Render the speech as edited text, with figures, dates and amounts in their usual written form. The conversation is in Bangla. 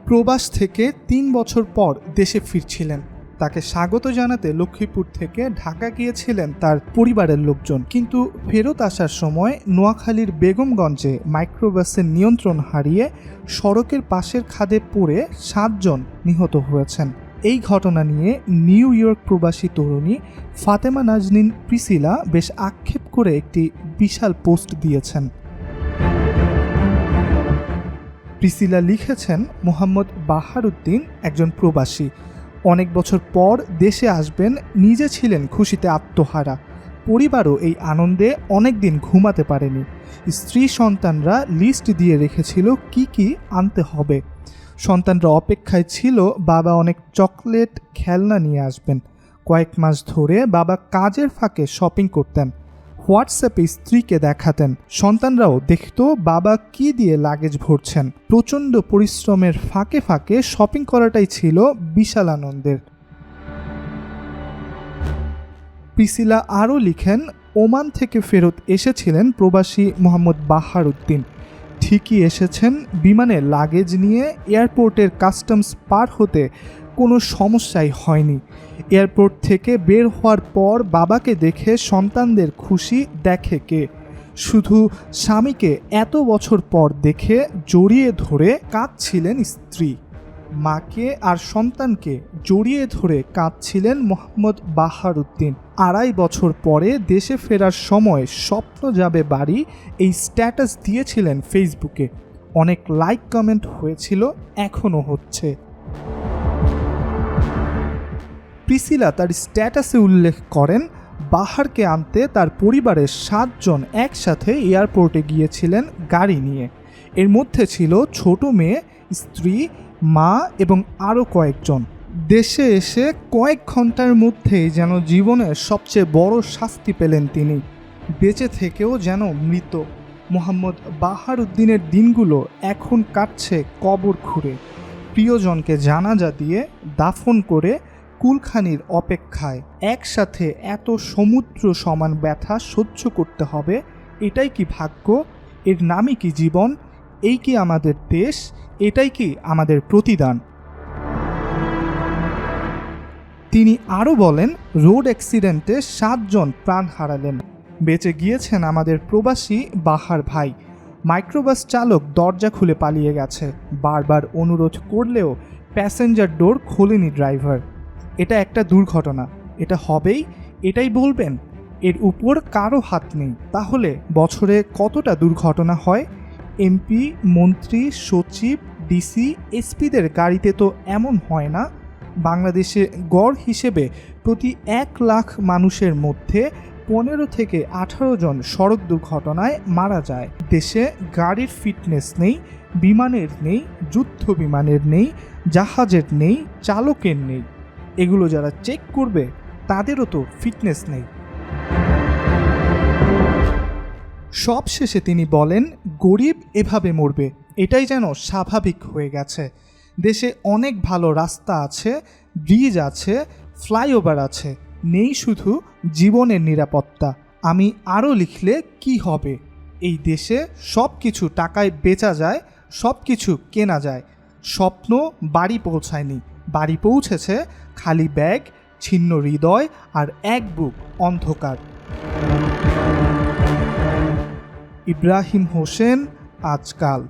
প্রবাস থেকে ৩ বছর পর দেশে ফিরছিলেন। তাকে স্বাগত জানাতে লক্ষ্মীপুর থেকে ঢাকা গিয়েছিলেন তার পরিবারের লোকজন, কিন্তু ফেরত আসার সময় নোয়াখালীর বেগমগঞ্জে মাইক্রোবাসের নিয়ন্ত্রণ হারিয়ে সড়কের পাশের খাদে পড়ে ৭ জন নিহত হয়েছেন। এই ঘটনা নিয়ে নিউ ইয়র্ক প্রবাসী তরুণী ফাতেমা নাজনীন প্রিসিলা বেশ আক্ষেপ করে একটি বিশাল পোস্ট দিয়েছেন। প্রিসিলা লিখেছেন, মোহাম্মদ বাহারউদ্দিন একজন প্রবাসী, অনেক বছর পর দেশে আসবেন, নিজে ছিলেন খুশিতে আত্মহারা, পরিবারও এই আনন্দে অনেক দিন ঘুমাতে পারেনি। স্ত্রী সন্তানরা লিস্ট দিয়ে রেখেছিল কি কি আনতে হবে। সন্তানরা অপেক্ষায় ছিল বাবা অনেক চকলেট খেলনা নিয়ে আসবেন। কয়েক মাস ধরে বাবা কাজের ফাঁকে শপিং করতেন, হোয়াটসঅ্যাপে স্ত্রীকে দেখাতেন। সন্তানরাও দেখতো বাবা কি দিয়ে লাগেজ ভরছেন। প্রচণ্ড পরিশ্রমের ফাঁকে ফাঁকে শপিং করাটাই ছিল বিশাল আনন্দের। প্রিসিলা আরও লিখেন, ওমান থেকে ফেরত এসেছিলেন প্রবাসী মোহাম্মদ বাহারউদ্দিন। ঠিকই এসেছেন, বিমানে লাগেজ নিয়ে এয়ারপোর্টের কাস্টমস পার হতে কোনো সমস্যাই হয়নি। এয়ারপোর্ট থেকে বের হওয়ার পর বাবাকে দেখে সন্তানদের খুশি দেখে কে? শুধু স্বামীকে এত বছর পর দেখে জড়িয়ে ধরে কাঁদছিলেন স্ত্রী। মাকে আর সন্তানকে জড়িয়ে ধরে কাঁদছিলেন মোহাম্মদ বাহারউদ্দিন। 2.5 বছর পরে দেশে ফেরার সময় স্বপ্ন যাবে বাড়ি এই স্ট্যাটাস দিয়েছিলেন ফেসবুকে। অনেক লাইক কমেন্ট হয়েছিল, এখনও হচ্ছে। প্রিসিলা তার স্ট্যাটাসে উল্লেখ করেন, বাহারকে আনতে তার পরিবারের 7 জন একসাথে এয়ারপোর্টে গিয়েছিলেন গাড়ি নিয়ে। এর মধ্যে ছিল ছোট মেয়ে, স্ত্রী, মা এবং আরও কয়েকজন। দেশে এসে কয়েক ঘন্টার মধ্যেই যেন জীবনের সবচেয়ে বড় শাস্তি পেলেন তিনি। বেঁচে থেকেও যেন মৃত। মোহাম্মদ বাহারউদ্দিনের দিনগুলো এখন কাটছে কবর খুঁড়ে, প্রিয়জনকে জানাজা দিয়ে দাফন করে কুলখানির অপেক্ষায়। একসাথে এত সমুদ্র সমান ব্যথা সহ্য করতে হবে, এটাই কি ভাগ্য? এর নামই কি জীবন? এই কি আমাদের দেশ? এটাই কি আমাদের প্রতিদান? তিনি আরও বলেন, রোড অ্যাক্সিডেন্টে 7 জন প্রাণ হারালেন। বেঁচে গিয়েছেন আমাদের প্রবাসী বাহার ভাই। মাইক্রোবাস চালক দরজা খুলে পালিয়ে গেছে। বারবার অনুরোধ করলেও প্যাসেঞ্জার ডোর খোলেনি ড্রাইভার। এটা একটা দুর্ঘটনা, এটা হবেই, এটাই বলবেন? এর উপর কারো হাত নেই। তাহলে বছরে কতটা দুর্ঘটনা হয়? এমপি, মন্ত্রী, সচিব, ডিসি, এসপিদের গাড়িতে তো এমন হয় না। বাংলাদেশে গড় হিসেবে প্রতি 1 লাখ মানুষের মধ্যে 15 থেকে 18 জন সড়ক দুর্ঘটনায় মারা যায়। দেশে গাড়ির ফিটনেস নেই, বিমানের নেই, যুদ্ধ বিমানের নেই, জাহাজের নেই, চালকের নেই। এগুলো যারা চেক করবে তাদেরও তো ফিটনেস নেই। সব শেষে তিনি বলেন, গরিব এভাবে মরবে, এটাই যেন স্বাভাবিক হয়ে গেছে। দেশে অনেক ভালো রাস্তা আছে, ব্রিজ আছে, ফ্লাইওভার আছে, নেই শুধু জীবনের নিরাপত্তা। আমি আরও লিখলে কি হবে? এই দেশে সব কিছু টাকায় বেচা যায়, সব কিছু কেনা যায়। স্বপ্ন বাড়ি পৌঁছায়নি, বাড়ি পৌঁছেছে খালি ব্যাগ, ছিন্ন হৃদয় আর এক বুক অন্ধকার। ইব্রাহিম হোসেন, আজকাল।